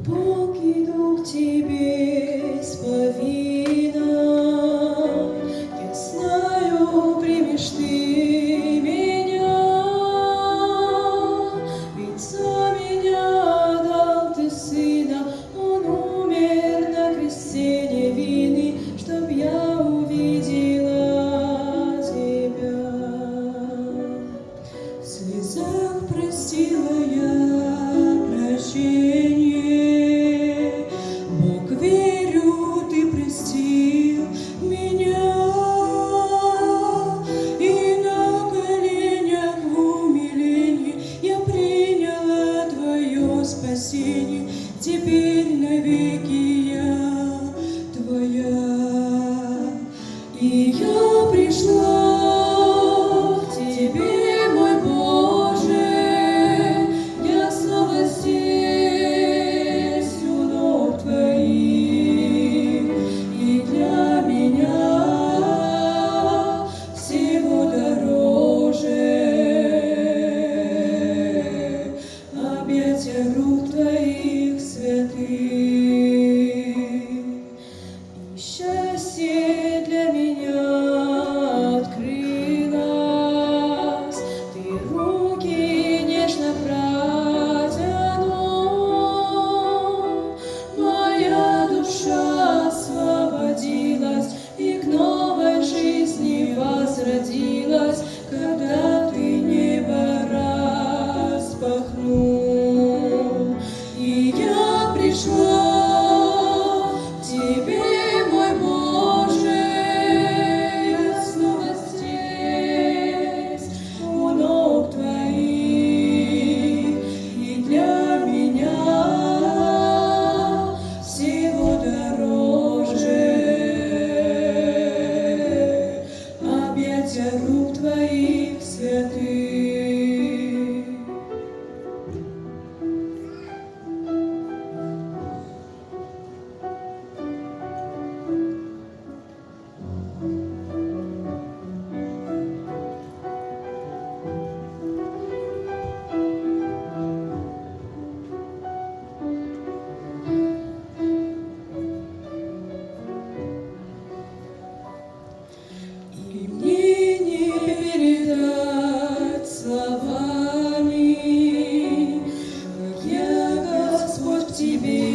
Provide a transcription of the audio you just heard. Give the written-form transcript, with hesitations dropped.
Бог, иду к Тебе с повинной. Я знаю, примешь Ты меня, ведь за меня дал Ты Сына. Он умер на кресте невинный, чтоб я увидела Тебя. В слезах простила я прощение. Бог, верю, Ты простил меня, и на коленях в умилении я приняла Твое спасение. Теперь навеки я Твоя, и я пришла к Тебе, мой Боже. Я снова здесь у ног Твоих, и для меня всего дороже объятия рук Твоих святых. И счастье для меня открылось, Ты руки нежно протянул. Моя душа освободилась и к новой жизни возродилась, когда Ты небо распахнул. И я пришла к Тебе, мой Боже. Я снова здесь у ног Твоих, и для меня всего дороже объятия рук Твоих святых. И мне не передать словами, как я, Господь, к Тебе